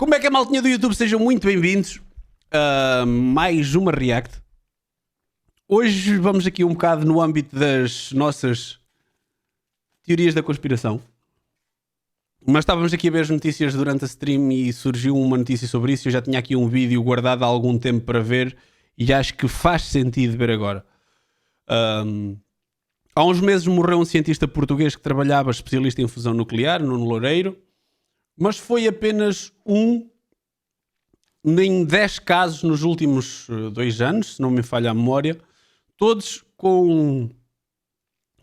Como é que a maltinha do YouTube? Sejam muito bem-vindos a mais uma React. Hoje vamos aqui um bocado no âmbito das nossas teorias da conspiração. Mas estávamos aqui a ver as notícias durante a stream e surgiu uma notícia sobre isso. Eu já tinha aqui um vídeo guardado há algum tempo para ver e acho que faz sentido ver agora. Há uns meses morreu um cientista português que trabalhava especialista em fusão nuclear, Nuno Loureiro, mas foi apenas um em 10 casos nos últimos 2 anos, se não me falha a memória, todos com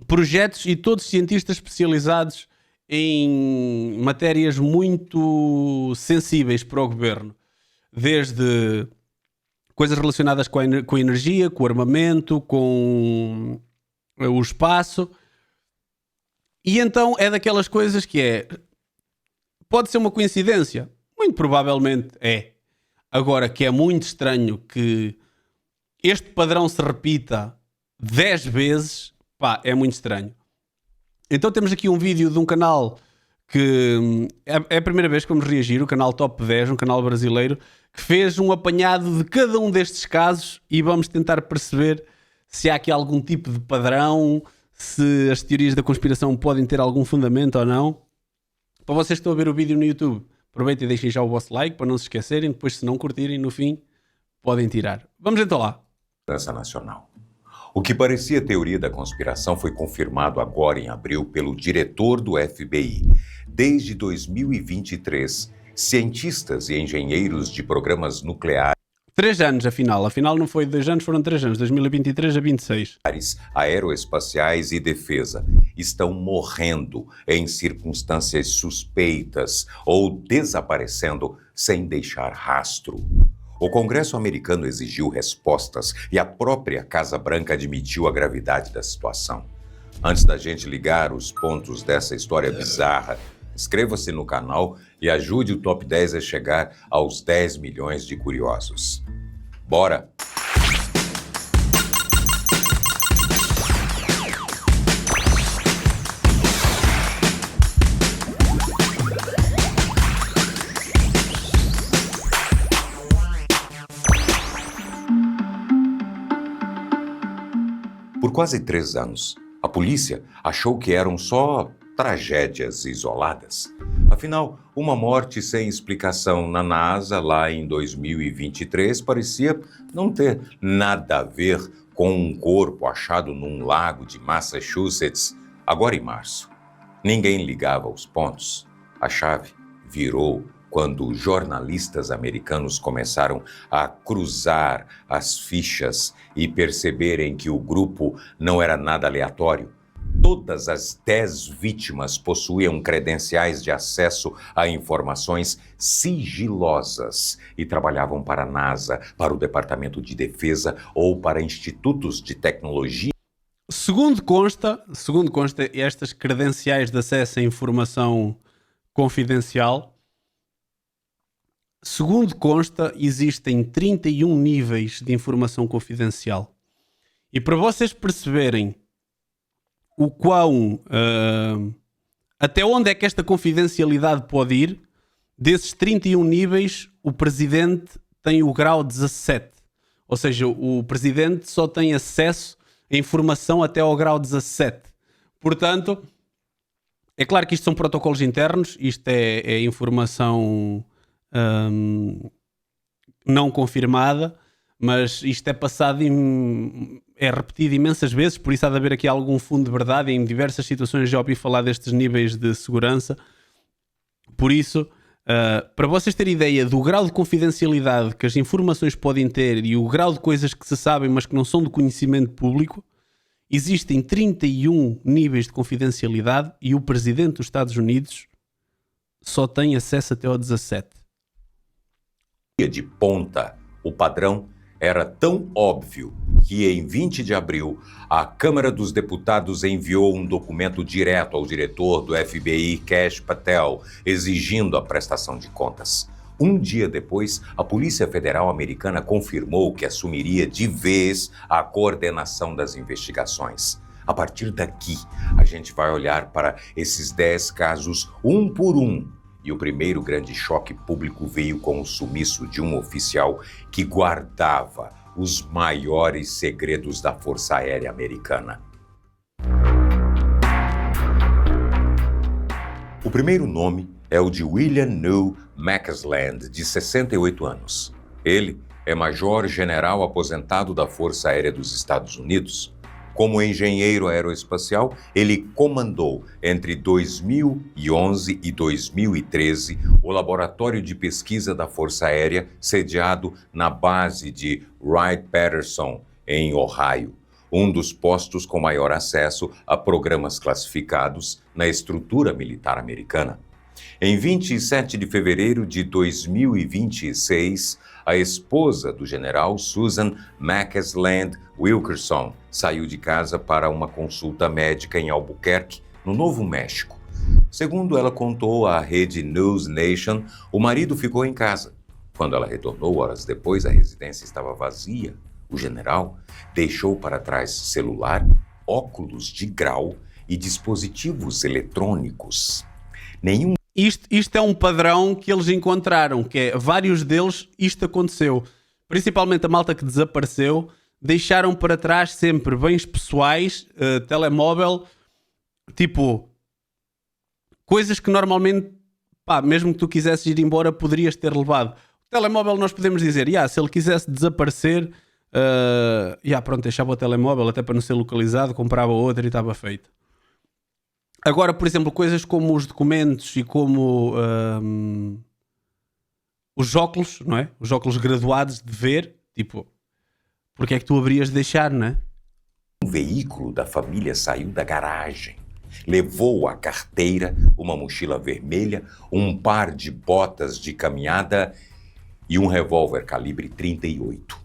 projetos e todos cientistas especializados em matérias muito sensíveis para o governo, desde coisas relacionadas com a energia, com o armamento, com o espaço. E então é daquelas coisas que pode ser uma coincidência? Muito provavelmente é. Agora, que é muito estranho que este padrão se repita 10 vezes, pá, é muito estranho. Então temos aqui um vídeo de um canal que é a primeira vez que vamos reagir, o canal Top 10, um canal brasileiro, que fez um apanhado de cada um destes casos e vamos tentar perceber se há aqui algum tipo de padrão, se as teorias da conspiração podem ter algum fundamento ou não. Para vocês que estão a ver o vídeo no YouTube, aproveitem e deixem já o vosso like para não se esquecerem. Depois, se não curtirem, no fim, podem tirar. Vamos então lá. Nacional. O que parecia teoria da conspiração foi confirmado agora em abril pelo diretor do FBI. Desde 2023, cientistas e engenheiros de programas nucleares 3 anos, afinal não foi 2 anos, foram 3 anos, 2023 a 26. Aeroespaciais e defesa estão morrendo em circunstâncias suspeitas ou desaparecendo sem deixar rastro. O Congresso americano exigiu respostas e a própria Casa Branca admitiu a gravidade da situação. Antes da gente ligar os pontos dessa história bizarra, inscreva-se no canal e ajude o Top 10 a chegar aos 10 milhões de curiosos. Bora! Por quase 3 anos, a polícia achou que eram só tragédias isoladas. Afinal, uma morte sem explicação na NASA lá em 2023 parecia não ter nada a ver com um corpo achado num lago de Massachusetts, agora em março. Ninguém ligava os pontos. A chave virou quando jornalistas americanos começaram a cruzar as fichas e perceberem que o grupo não era nada aleatório. Todas as 10 vítimas possuíam credenciais de acesso a informações sigilosas e trabalhavam para a NASA, para o Departamento de Defesa ou para institutos de tecnologia. Segundo consta, estas credenciais de acesso à informação confidencial, segundo consta, existem 31 níveis de informação confidencial. E para vocês perceberem o quão, até onde é que esta confidencialidade pode ir, desses 31 níveis, o presidente tem o grau 17. Ou seja, o presidente só tem acesso a informação até ao grau 17. Portanto, é claro que isto são protocolos internos, isto é informação não confirmada, mas isto é passado é repetido imensas vezes, por isso há de haver aqui algum fundo de verdade. Em diversas situações já ouvi falar destes níveis de segurança. Por isso, para vocês terem ideia do grau de confidencialidade que as informações podem ter e o grau de coisas que se sabem mas que não são de conhecimento público, existem 31 níveis de confidencialidade e o presidente dos Estados Unidos só tem acesso até ao 17. De ponta, o padrão era tão óbvio que em 20 de abril, a Câmara dos Deputados enviou um documento direto ao diretor do FBI, Kash Patel, exigindo a prestação de contas. Um dia depois, a Polícia Federal Americana confirmou que assumiria de vez a coordenação das investigações. A partir daqui, a gente vai olhar para esses 10 casos um por um E o primeiro grande choque público veio com o sumiço de um oficial que guardava os maiores segredos da Força Aérea Americana. O primeiro nome é o de William New McCasland, de 68 anos. Ele é major-general aposentado da Força Aérea dos Estados Unidos. Como engenheiro aeroespacial, ele comandou entre 2011 e 2013 o laboratório de pesquisa da Força Aérea, sediado na base de Wright-Patterson, em Ohio, um dos postos com maior acesso a programas classificados na estrutura militar americana. Em 27 de fevereiro de 2026, a esposa do general, Susan McCasland Wilkerson, saiu de casa para uma consulta médica em Albuquerque, no Novo México. Segundo ela contou à rede News Nation, o marido ficou em casa. Quando ela retornou, horas depois, a residência estava vazia. O general deixou para trás celular, óculos de grau e dispositivos eletrônicos. Isto é um padrão que eles encontraram, que é, vários deles, isto aconteceu. Principalmente a malta que desapareceu, deixaram para trás sempre bens pessoais, telemóvel, tipo, coisas que normalmente, mesmo que tu quisesses ir embora, poderias ter levado. O telemóvel nós podemos dizer, se ele quisesse desaparecer, pronto, deixava o telemóvel até para não ser localizado, comprava outro e estava feito. Agora, por exemplo, coisas como os documentos e como os óculos, não é? Os óculos graduados de ver, tipo, porque é que tu haverias de deixar, não é? Um veículo da família saiu da garagem. Levou a carteira, uma mochila vermelha, um par de botas de caminhada e um revólver calibre 38.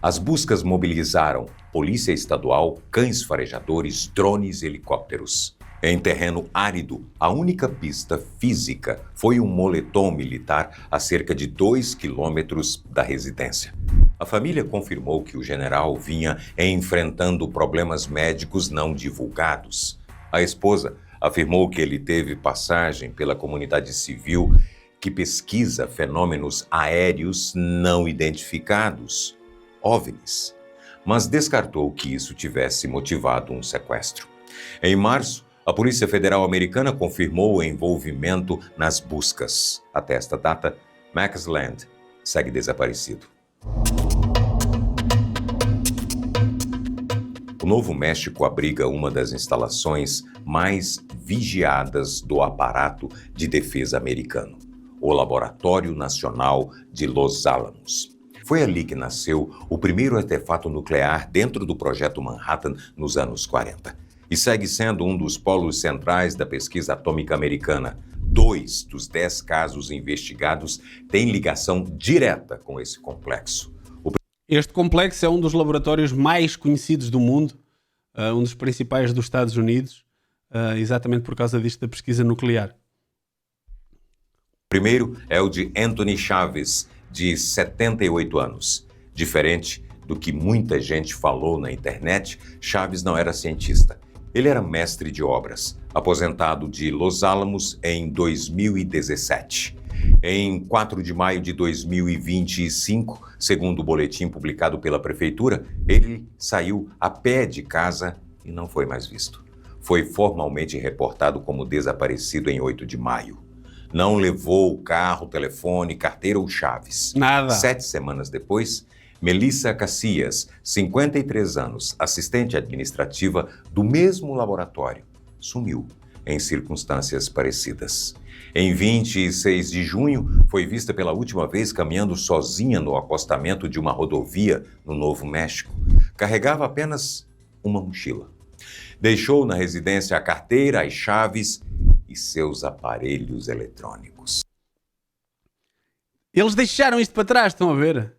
As buscas mobilizaram polícia estadual, cães farejadores, drones e helicópteros. Em terreno árido, a única pista física foi um moletom militar a cerca de 2 quilômetros da residência. A família confirmou que o general vinha enfrentando problemas médicos não divulgados. A esposa afirmou que ele teve passagem pela comunidade civil que pesquisa fenômenos aéreos não identificados, OVNIs, mas descartou que isso tivesse motivado um sequestro. Em março, a Polícia Federal Americana confirmou o envolvimento nas buscas. Até esta data, McCasland segue desaparecido. O Novo México abriga uma das instalações mais vigiadas do aparato de defesa americano, o Laboratório Nacional de Los Alamos. Foi ali que nasceu o primeiro artefato nuclear dentro do Projeto Manhattan nos anos 40. E segue sendo um dos polos centrais da pesquisa atômica americana. 2 dos 10 casos investigados têm ligação direta com esse complexo. Este complexo é um dos laboratórios mais conhecidos do mundo, um dos principais dos Estados Unidos, exatamente por causa disto da pesquisa nuclear. O primeiro é o de Anthony Chaves, de 78 anos. Diferente do que muita gente falou na internet, Chaves não era cientista. Ele era mestre de obras, aposentado de Los Alamos em 2017. Em 4 de maio de 2025, segundo o boletim publicado pela prefeitura, ele saiu a pé de casa e não foi mais visto. Foi formalmente reportado como desaparecido em 8 de maio. Não levou carro, telefone, carteira ou chaves. Nada. 7 semanas depois, Melissa Cacias, 53 anos, assistente administrativa do mesmo laboratório, sumiu em circunstâncias parecidas. Em 26 de junho, foi vista pela última vez caminhando sozinha no acostamento de uma rodovia no Novo México. Carregava apenas uma mochila. Deixou na residência a carteira, as chaves e seus aparelhos eletrônicos. Eles deixaram isto para trás, estão a ver?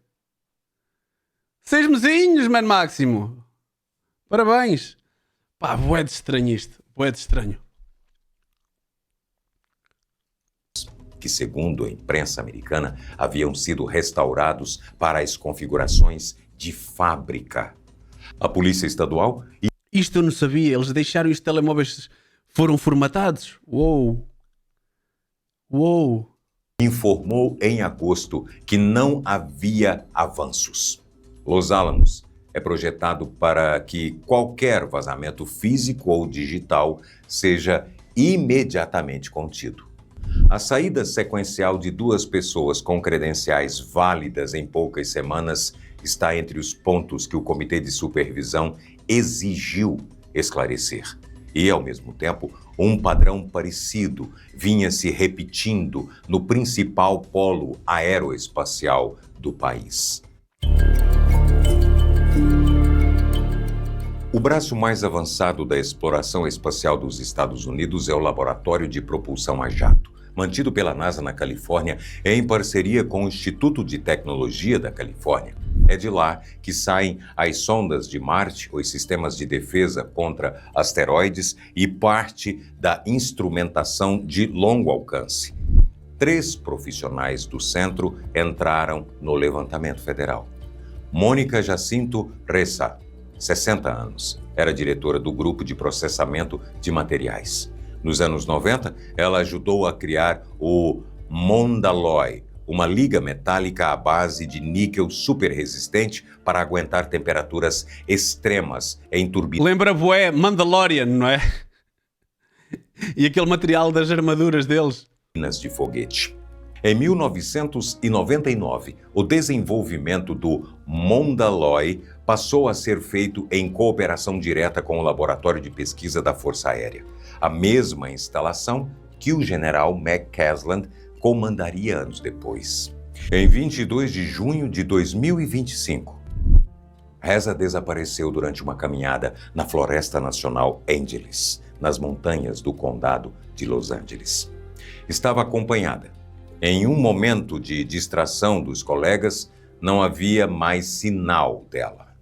6 mesinhos, mano Máximo. Parabéns. Bué de estranho isto. Bué de estranho. Que, segundo a imprensa americana, haviam sido restaurados para as configurações de fábrica. A polícia estadual... Isto eu não sabia. Eles deixaram os telemóveis... Foram formatados. Uou. Uou! Informou em agosto que não havia avanços. Los Alamos é projetado para que qualquer vazamento físico ou digital seja imediatamente contido. A saída sequencial de 2 pessoas com credenciais válidas em poucas semanas está entre os pontos que o Comitê de Supervisão exigiu esclarecer. E, ao mesmo tempo, um padrão parecido vinha se repetindo no principal polo aeroespacial do país. O braço mais avançado da exploração espacial dos Estados Unidos é o Laboratório de Propulsão a Jato, mantido pela NASA na Califórnia em parceria com o Instituto de Tecnologia da Califórnia. É de lá que saem as sondas de Marte, os sistemas de defesa contra asteroides e parte da instrumentação de longo alcance. 3 profissionais do centro entraram no levantamento federal. Mônica Jacinto Ressa, 60 anos, era diretora do Grupo de Processamento de Materiais. Nos anos 90, ela ajudou a criar o Mondaloy, uma liga metálica à base de níquel super resistente para aguentar temperaturas extremas em turbinas. Lembra bué Mandalorian, não é? E aquele material das armaduras deles. De foguete. Em 1999, o desenvolvimento do Mondaloy passou a ser feito em cooperação direta com o Laboratório de Pesquisa da Força Aérea, a mesma instalação que o general McCasland comandaria anos depois. Em 22 de junho de 2025, Ressa desapareceu durante uma caminhada na Floresta Nacional Angeles, nas montanhas do condado de Los Angeles. Estava acompanhada. Em um momento de distração dos colegas, não havia mais sinal dela.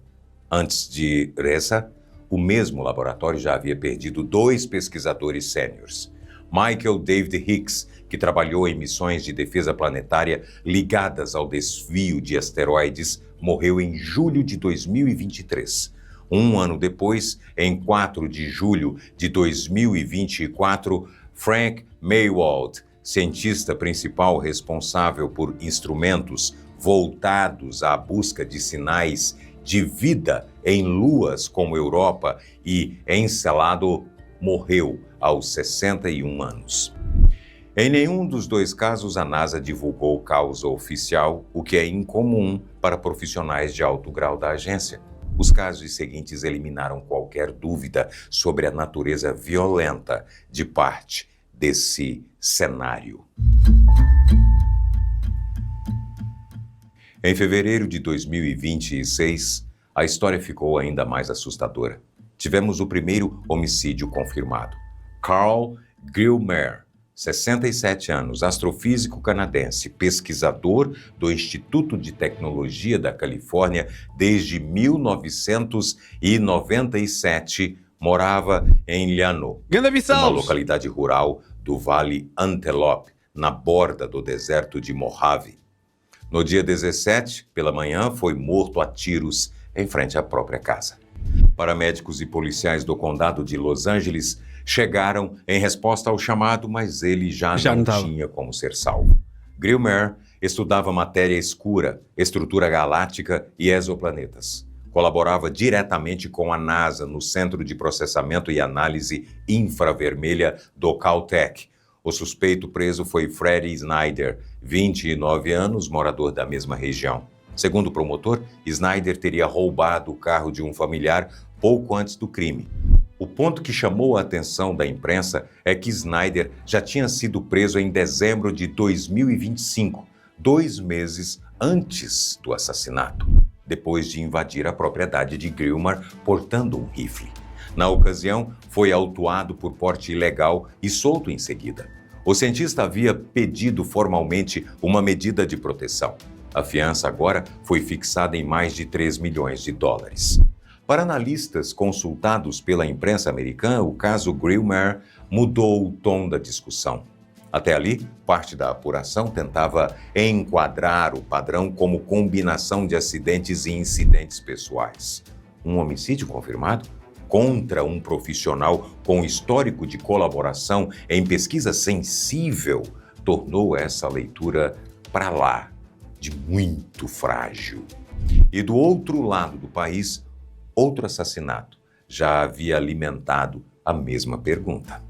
Antes de Ressa, o mesmo laboratório já havia perdido 2 pesquisadores sêniores. Michael David Hicks, que trabalhou em missões de defesa planetária ligadas ao desvio de asteroides, morreu em julho de 2023. Um ano depois, em 4 de julho de 2024, Frank Maywald, cientista principal responsável por instrumentos voltados à busca de sinais de vida em luas como Europa e Encelado, morreu aos 61 anos. Em nenhum dos 2 casos a NASA divulgou causa oficial, o que é incomum para profissionais de alto grau da agência. Os casos seguintes eliminaram qualquer dúvida sobre a natureza violenta de parte desse cenário. Em fevereiro de 2026, a história ficou ainda mais assustadora. Tivemos o primeiro homicídio confirmado. Carl Grillmer, 67 anos, astrofísico canadense, pesquisador do Instituto de Tecnologia da Califórnia desde 1997, morava em Llano, uma localidade rural do Vale Antelope, na borda do deserto de Mojave. No dia 17, pela manhã, foi morto a tiros em frente à própria casa. Paramédicos e policiais do condado de Los Angeles chegaram em resposta ao chamado, mas ele já não tinha como ser salvo. Grillmer estudava matéria escura, estrutura galáctica e exoplanetas. Colaborava diretamente com a NASA no Centro de Processamento e Análise Infravermelha do Caltech. O suspeito preso foi Freddie Snyder, 29 anos, morador da mesma região. Segundo o promotor, Snyder teria roubado o carro de um familiar pouco antes do crime. O ponto que chamou a atenção da imprensa é que Snyder já tinha sido preso em dezembro de 2025, 2 meses antes do assassinato, depois de invadir a propriedade de Grillmer portando um rifle. Na ocasião, foi autuado por porte ilegal e solto em seguida. O cientista havia pedido formalmente uma medida de proteção. A fiança agora foi fixada em mais de 3 milhões de dólares. Para analistas consultados pela imprensa americana, o caso Grillmer mudou o tom da discussão. Até ali, parte da apuração tentava enquadrar o padrão como combinação de acidentes e incidentes pessoais. Um homicídio confirmado? Contra um profissional com histórico de colaboração em pesquisa sensível tornou essa leitura para lá de muito frágil. E do outro lado do país, outro assassinato já havia alimentado a mesma pergunta.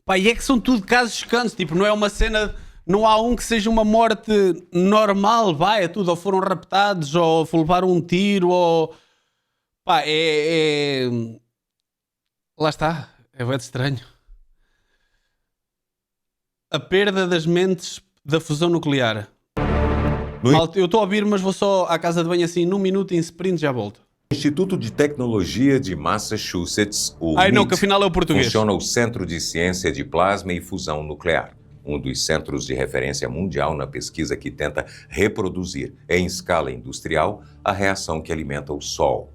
Pá, e é que são tudo casos chocantes, tipo, não é uma cena, não há um que seja uma morte normal, vai, é tudo, ou foram raptados, ou levaram um tiro, ou... Pá, Lá está, é muito estranho. A perda das mentes da fusão nuclear. Malta, eu estou a ouvir, mas vou só à casa de banho assim, num minuto, em sprint, já volto. Instituto de Tecnologia de Massachusetts, o Ai não, MIT, que afinal é o português. funciona o Centro de Ciência de Plasma e Fusão Nuclear, um dos centros de referência mundial na pesquisa que tenta reproduzir, em escala industrial, a reação que alimenta o Sol.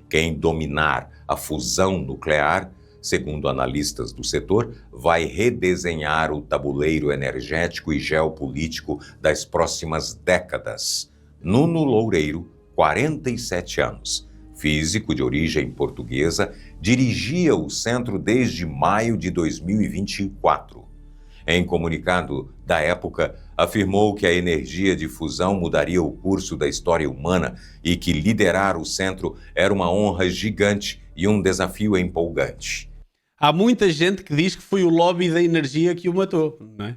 Quem dominar a fusão nuclear, segundo analistas do setor, vai redesenhar o tabuleiro energético e geopolítico das próximas décadas. Nuno Loureiro, 47 anos, físico de origem portuguesa, dirigia o centro desde maio de 2024. Em comunicado da época, afirmou que a energia de fusão mudaria o curso da história humana e que liderar o centro era uma honra gigante e um desafio empolgante. Há muita gente que diz que foi o lobby da energia que o matou, não é?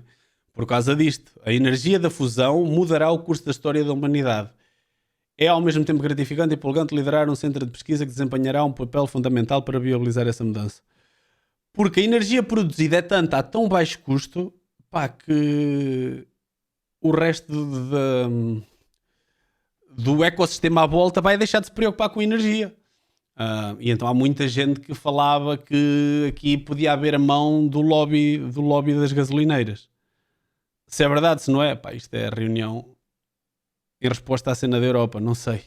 Por causa disto. A energia da fusão mudará o curso da história da humanidade. É ao mesmo tempo gratificante e empolgante liderar um centro de pesquisa que desempenhará um papel fundamental para viabilizar essa mudança. Porque a energia produzida é tanta a tão baixo custo, pá, que o resto do ecossistema à volta vai deixar de se preocupar com a energia. E então há muita gente que falava que aqui podia haver a mão do lobby das gasolineiras. Se é verdade, se não é, pá, isto é a reunião em resposta à cena da Europa, não sei.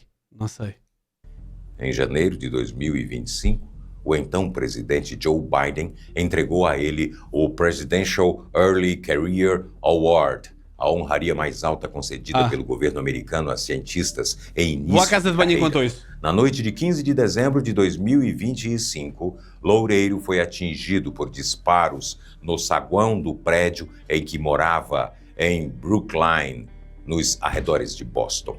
Em janeiro de 2025, o então presidente Joe Biden entregou a ele o Presidential Early Career Award, a honraria mais alta concedida pelo governo americano a cientistas em início Vou à casa de banho carreira. enquanto isso. Na noite de 15 de dezembro de 2025, Loureiro foi atingido por disparos no saguão do prédio em que morava em Brookline, nos arredores de Boston.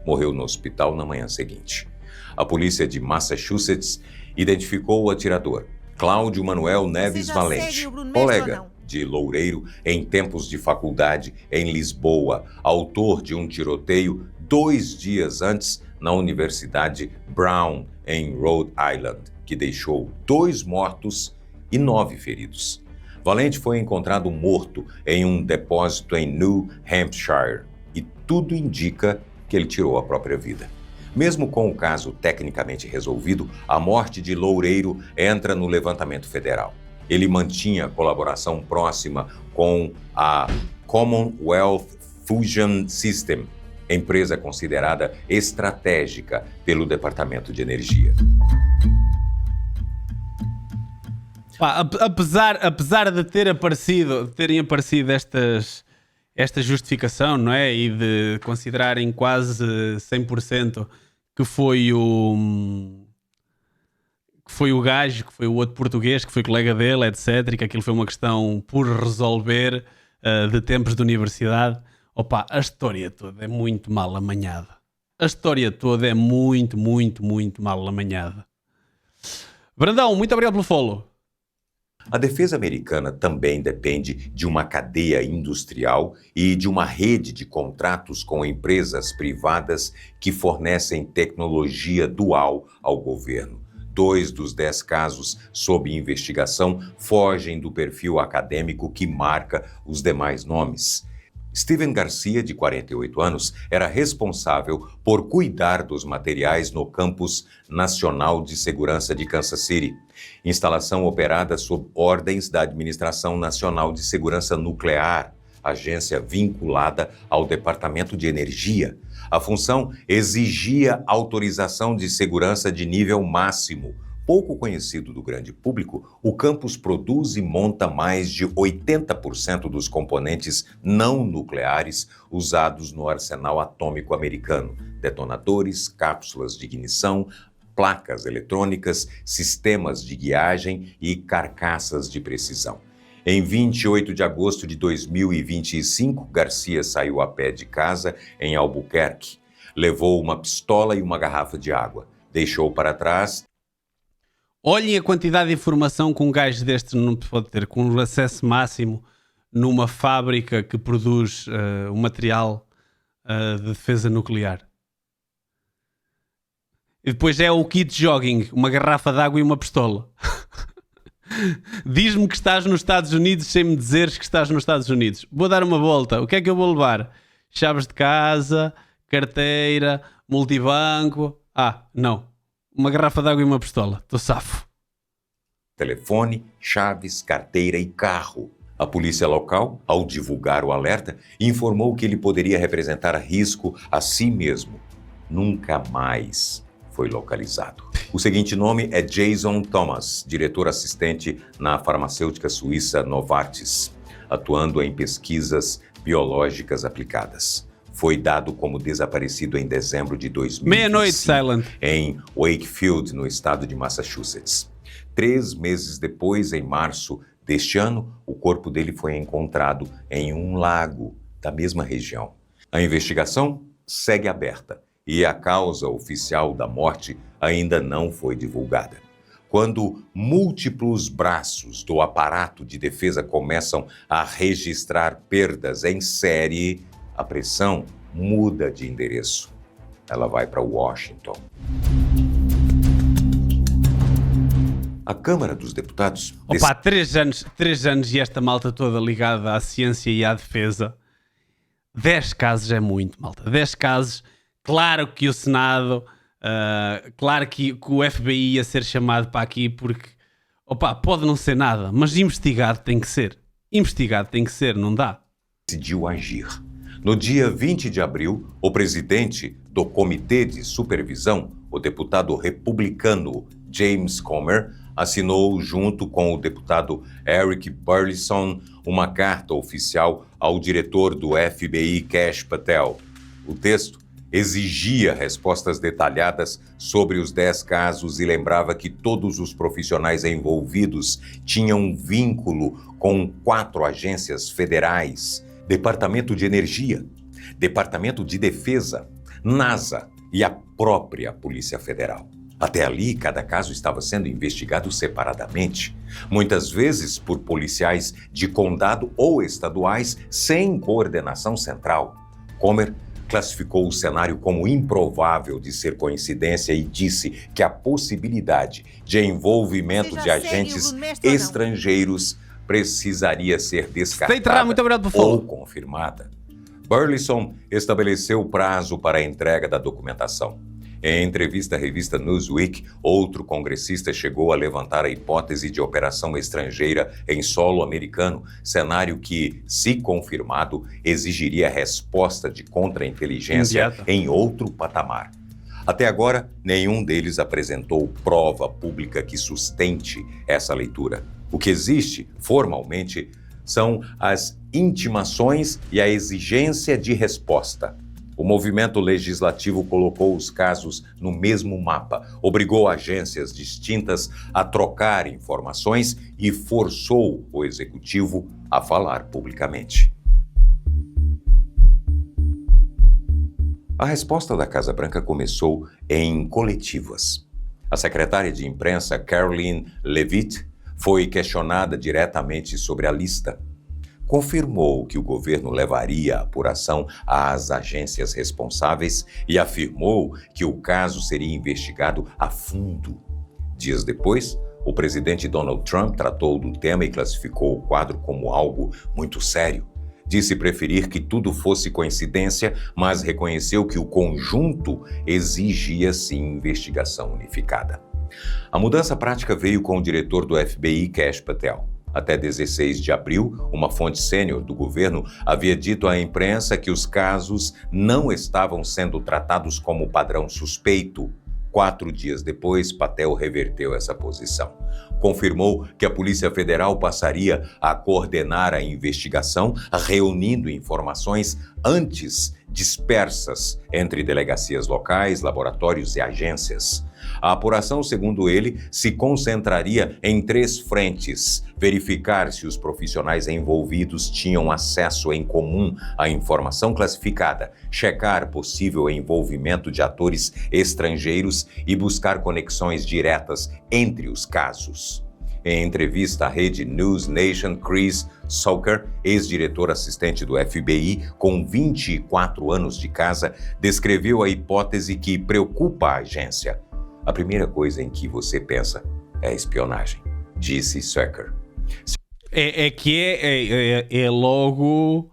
Morreu no hospital na manhã seguinte. A polícia de Massachusetts identificou o atirador, Cláudio Manuel Neves Valente, colega de Loureiro em tempos de faculdade em Lisboa, autor de um tiroteio 2 dias antes na Universidade Brown, em Rhode Island, que deixou 2 mortos e 9 feridos. Valente foi encontrado morto em um depósito em New Hampshire e tudo indica que ele tirou a própria vida. Mesmo com o caso tecnicamente resolvido, a morte de Loureiro entra no levantamento federal. Ele mantinha colaboração próxima com a Commonwealth Fusion System, empresa considerada estratégica pelo Departamento de Energia. Apesar de terem aparecido esta justificação, não é? E de considerarem quase 100% que foi o gajo, que foi o outro português, que foi colega dele, etc. E que aquilo foi uma questão por resolver de tempos de universidade. Opa, a história toda é muito mal amanhada. Muito mal amanhada. Brandão, muito obrigado pelo follow. A defesa americana também depende de uma cadeia industrial e de uma rede de contratos com empresas privadas que fornecem tecnologia dual ao governo. 2 dos 10 casos sob investigação fogem do perfil acadêmico que marca os demais nomes. Steven Garcia, de 48 anos, era responsável por cuidar dos materiais no Campus Nacional de Segurança de Kansas City, instalação operada sob ordens da Administração Nacional de Segurança Nuclear, agência vinculada ao Departamento de Energia. A função exigia autorização de segurança de nível máximo. Pouco conhecido do grande público, o campus produz e monta mais de 80% dos componentes não nucleares usados no arsenal atômico americano. Detonadores, cápsulas de ignição, placas eletrônicas, sistemas de guiagem e carcaças de precisão. Em 28 de agosto de 2025, Garcia saiu a pé de casa em Albuquerque. Levou uma pistola e uma garrafa de água. Deixou para trás. Olhem a quantidade de informação que um gajo destes não pode ter, com acesso máximo numa fábrica que produz um material de defesa nuclear. E depois é o kit jogging, uma garrafa de água e uma pistola. Diz-me que estás nos Estados Unidos sem me dizeres que estás nos Estados Unidos. Vou dar uma volta. O que é que eu vou levar? Chaves de casa, carteira, multibanco. Não. Uma garrafa de água e uma pistola. Estou safo. Telefone, chaves, carteira e carro. A polícia local, ao divulgar o alerta, informou que ele poderia representar risco a si mesmo. Nunca mais foi localizado. O seguinte nome é Jason Thomas, diretor assistente na farmacêutica suíça Novartis, atuando em pesquisas biológicas aplicadas. Foi dado como desaparecido em dezembro de 2005, meia-noite, Silent, em Wakefield, no estado de Massachusetts. 3 meses depois, em março deste ano, o corpo dele foi encontrado em um lago da mesma região. A investigação segue aberta e a causa oficial da morte ainda não foi divulgada. Quando múltiplos braços do aparato de defesa começam a registrar perdas em série, a pressão muda de endereço. Ela vai para Washington. A Câmara dos Deputados... 3 anos e esta malta toda ligada à ciência e à defesa. 10 casos é muito, malta. 10 casos. Claro que o Senado, claro que o FBI ia ser chamado para aqui porque, pode não ser nada, mas investigado tem que ser. Investigado tem que ser, não dá. Decidiu agir. No dia 20 de abril, o presidente do Comitê de Supervisão, o deputado republicano James Comer, assinou, junto com o deputado Eric Burlison, uma carta oficial ao diretor do FBI, Kash Patel. O texto exigia respostas detalhadas sobre os 10 casos e lembrava que todos os profissionais envolvidos tinham vínculo com 4 agências federais: Departamento de Energia, Departamento de Defesa, NASA e a própria Polícia Federal. Até ali, cada caso estava sendo investigado separadamente, muitas vezes por policiais de condado ou estaduais sem coordenação central. Comer classificou o cenário como improvável de ser coincidência e disse que a possibilidade de envolvimento de agentes estrangeiros precisaria ser descartada ou confirmada. Burlison estabeleceu prazo para a entrega da documentação. Em entrevista à revista Newsweek, outro congressista chegou a levantar a hipótese de operação estrangeira em solo americano, cenário que, se confirmado, exigiria resposta de contra-inteligência em outro patamar. Até agora, nenhum deles apresentou prova pública que sustente essa leitura. O que existe, formalmente, são as intimações e a exigência de resposta. O movimento legislativo colocou os casos no mesmo mapa, obrigou agências distintas a trocar informações e forçou o executivo a falar publicamente. A resposta da Casa Branca começou em coletivas. A secretária de imprensa, Karoline Leavitt, foi questionada diretamente sobre a lista. Confirmou que o governo levaria a apuração às agências responsáveis e afirmou que o caso seria investigado a fundo. Dias depois, o presidente Donald Trump tratou do tema e classificou o quadro como algo muito sério. Disse preferir que tudo fosse coincidência, mas reconheceu que o conjunto exigia sim investigação unificada. A mudança prática veio com o diretor do FBI, Kash Patel. Até 16 de abril, uma fonte sênior do governo havia dito à imprensa que os casos não estavam sendo tratados como padrão suspeito. 4 dias depois, Patel reverteu essa posição. Confirmou que a Polícia Federal passaria a coordenar a investigação, reunindo informações antes dispersas entre delegacias locais, laboratórios e agências. A apuração, segundo ele, se concentraria em 3 frentes: verificar se os profissionais envolvidos tinham acesso em comum à informação classificada, checar possível envolvimento de atores estrangeiros e buscar conexões diretas entre os casos. Em entrevista à rede News Nation, Chris Sawyer, ex-diretor assistente do FBI, com 24 anos de casa, descreveu a hipótese que preocupa a agência. A primeira coisa em que você pensa é espionagem, disse Sawyer. É logo...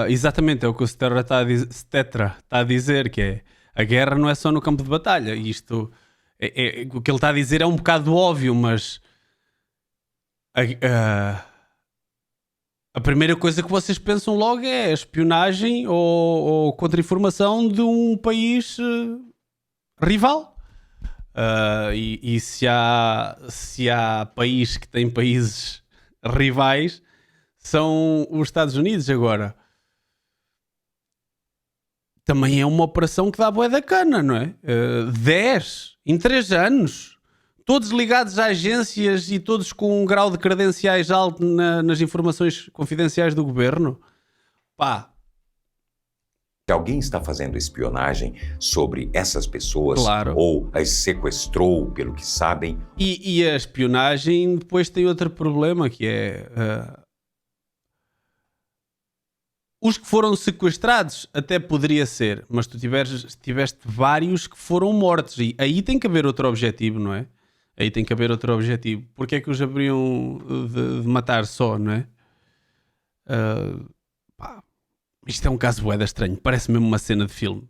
exatamente, é o que o Stetra está a dizer, que é a guerra não é só no campo de batalha. Isto, o que ele está a dizer é um bocado óbvio, mas... A primeira coisa que vocês pensam logo é espionagem ou contra-informação de um país rival. E se há país que tem países rivais, são os Estados Unidos. Agora, também é uma operação que dá bué da cana, não é? 10 em 3 anos. Todos ligados a agências e todos com um grau de credenciais alto nas informações confidenciais do governo. Pá. Se alguém está fazendo espionagem sobre essas pessoas, claro, ou as sequestrou, pelo que sabem... E a espionagem depois tem outro problema, que é... os que foram sequestrados até poderia ser, mas tu tiveste vários que foram mortos. E aí tem que haver outro objetivo, não é? Aí tem que haver outro objetivo. Porque é que os haveriam de matar só, não é? Isto é um caso bué da estranho. Parece mesmo uma cena de filme.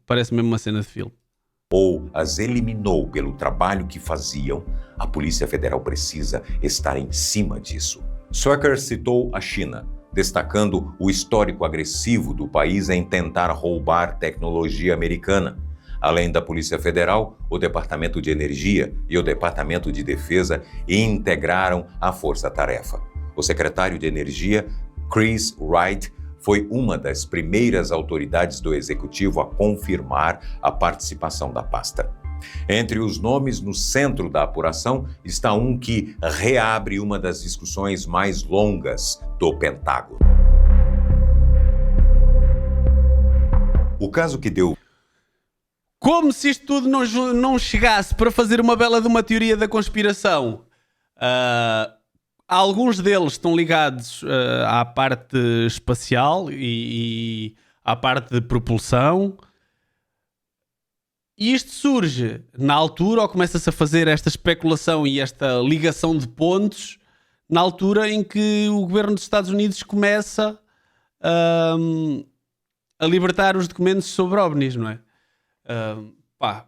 Ou as eliminou pelo trabalho que faziam, a Polícia Federal precisa estar em cima disso. Sawyer citou a China, destacando o histórico agressivo do país em tentar roubar tecnologia americana. Além da Polícia Federal, o Departamento de Energia e o Departamento de Defesa integraram a força-tarefa. O secretário de Energia, Chris Wright, foi uma das primeiras autoridades do Executivo a confirmar a participação da pasta. Entre os nomes no centro da apuração está um que reabre uma das discussões mais longas do Pentágono. O caso que deu... Como se isto tudo não chegasse para fazer uma bela de uma teoria da conspiração. Alguns deles estão ligados à parte espacial e à parte de propulsão. E isto surge na altura, ou começa-se a fazer esta especulação e esta ligação de pontos, na altura em que o governo dos Estados Unidos começa a libertar os documentos sobre OVNIs, não é?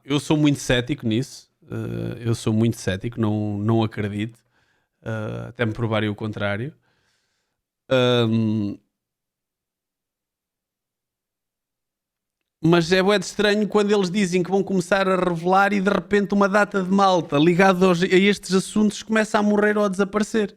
Eu sou muito cético nisso. Não acredito. Até me provarem o contrário. Mas é bué de estranho quando eles dizem que vão começar a revelar e de repente uma data de malta ligada a estes assuntos começa a morrer ou a desaparecer.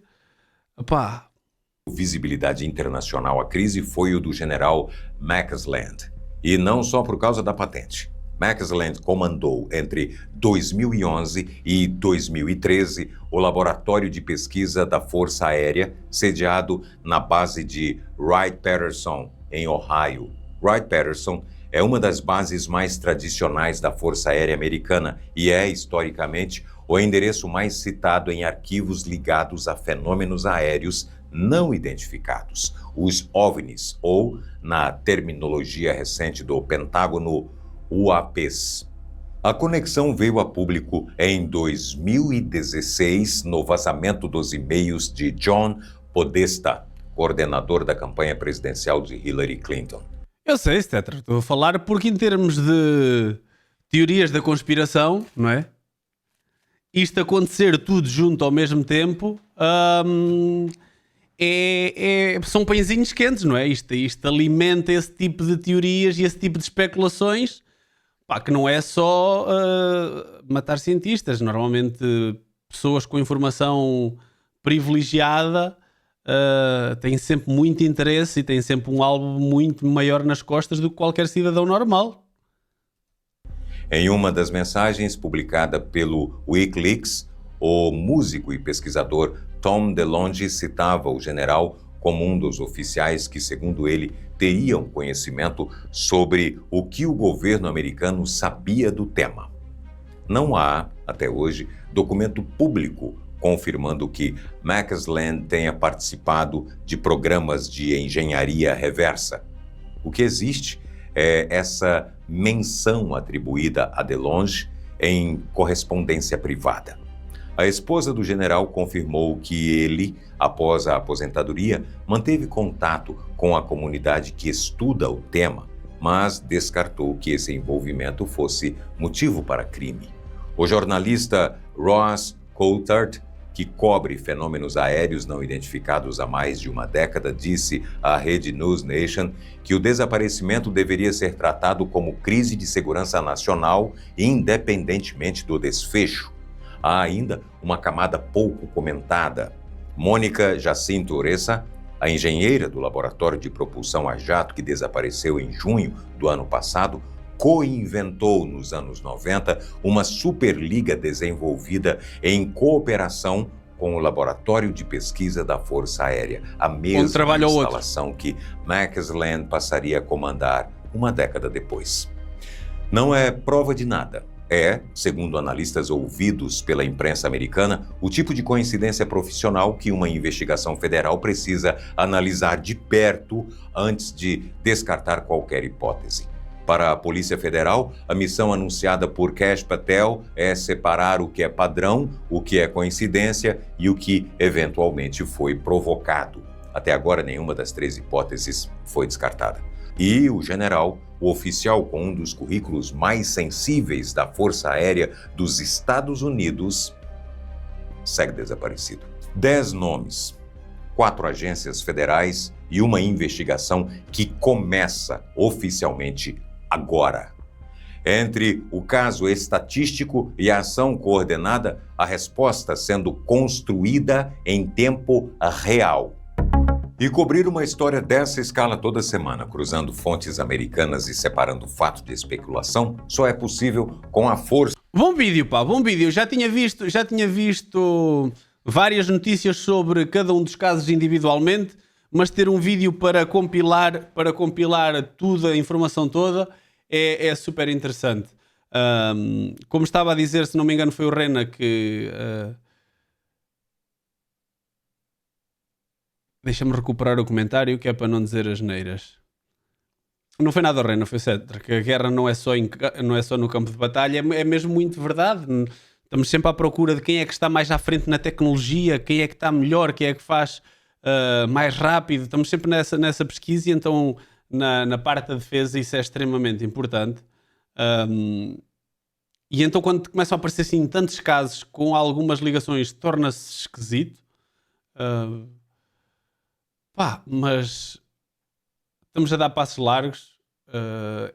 Visibilidade internacional à crise foi o do general McCasland. E não só por causa da patente. McCasland comandou entre 2011 e 2013 o Laboratório de Pesquisa da Força Aérea, sediado na base de Wright-Patterson, em Ohio. Wright-Patterson é uma das bases mais tradicionais da Força Aérea Americana e é, historicamente, o endereço mais citado em arquivos ligados a fenômenos aéreos não identificados, os OVNIs, ou, na terminologia recente do Pentágono, UAPs. A conexão veio a público em 2016 no vazamento dos e-mails de John Podesta, coordenador da campanha presidencial de Hillary Clinton. Eu sei, Stetra, estou a falar porque em termos de teorias da conspiração, não é? Isto acontecer tudo junto ao mesmo tempo são pãezinhos quentes, não é? Isto alimenta esse tipo de teorias e esse tipo de especulações. Que não é só matar cientistas. Normalmente pessoas com informação privilegiada têm sempre muito interesse e têm sempre um alvo muito maior nas costas do que qualquer cidadão normal. Em uma das mensagens publicada pelo Wikileaks, o músico e pesquisador Tom DeLonge citava o general como um dos oficiais que, segundo ele, teriam conhecimento sobre o que o governo americano sabia do tema. Não há, até hoje, documento público confirmando que McCasland tenha participado de programas de engenharia reversa. O que existe é essa menção atribuída a DeLonge em correspondência privada. A esposa do general confirmou que ele, após a aposentadoria, manteve contato com a comunidade que estuda o tema, mas descartou que esse envolvimento fosse motivo para crime. O jornalista Ross Coulthard, que cobre fenômenos aéreos não identificados há mais de uma década, disse à rede News Nation que o desaparecimento deveria ser tratado como crise de segurança nacional, independentemente do desfecho. Há ainda uma camada pouco comentada. Mônica Jacinto Oressa, a engenheira do laboratório de propulsão a jato que desapareceu em junho do ano passado, co-inventou nos anos 90 uma superliga desenvolvida em cooperação com o Laboratório de Pesquisa da Força Aérea, a mesma instalação que McCasland passaria a comandar uma década depois. Não é prova de nada. É, segundo analistas ouvidos pela imprensa americana, o tipo de coincidência profissional que uma investigação federal precisa analisar de perto antes de descartar qualquer hipótese. Para a Polícia Federal, a missão anunciada por Kash Patel é separar o que é padrão, o que é coincidência e o que eventualmente foi provocado. Até agora, nenhuma das 3 hipóteses foi descartada. E o general, o oficial com um dos currículos mais sensíveis da Força Aérea dos Estados Unidos, segue desaparecido. 10 nomes, 4 agências federais e uma investigação que começa oficialmente agora. Entre o caso estatístico e a ação coordenada, a resposta sendo construída em tempo real. E cobrir uma história dessa escala toda semana, cruzando fontes americanas e separando fatos de especulação, só é possível com a força. Bom vídeo, pá, bom vídeo. Já tinha visto várias notícias sobre cada um dos casos individualmente, mas ter um vídeo para compilar tudo, a informação toda, é super interessante. Como estava a dizer, se não me engano foi o Rena que... Deixa-me recuperar o comentário, que é para não dizer asneiras. Não foi nada o Rena, foi o Cedric, que a guerra não é só no campo de batalha, é mesmo muito verdade. Estamos sempre à procura de quem é que está mais à frente na tecnologia, quem é que está melhor, quem é que faz mais rápido. Estamos sempre nessa pesquisa e então na parte da defesa isso é extremamente importante. E então quando começam a aparecer assim tantos casos com algumas ligações, torna-se esquisito. Mas estamos a dar passos largos.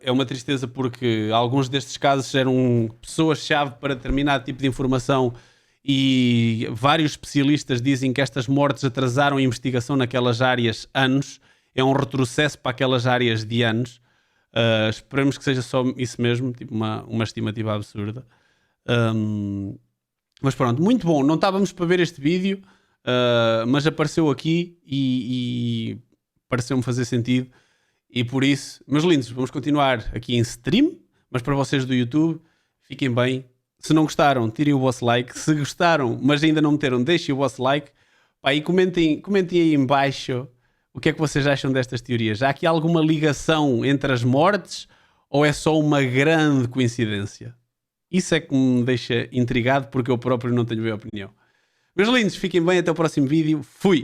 É uma tristeza porque alguns destes casos eram pessoas-chave para determinado tipo de informação e vários especialistas dizem que estas mortes atrasaram a investigação naquelas áreas anos. É um retrocesso para aquelas áreas de anos. Esperemos que seja só isso mesmo, tipo uma estimativa absurda. Mas pronto, muito bom. Não estávamos para ver este vídeo, mas apareceu aqui e pareceu-me fazer sentido. E por isso, meus lindos, vamos continuar aqui em stream, mas para vocês do YouTube, fiquem bem. Se não gostaram, tirem o vosso like. Se gostaram, mas ainda não meteram, deixem o vosso like. E comentem aí em baixo o que é que vocês acham destas teorias. Há aqui alguma ligação entre as mortes ou é só uma grande coincidência? Isso é que me deixa intrigado porque eu próprio não tenho bem opinião. Meus lindos, fiquem bem, até o próximo vídeo. Fui!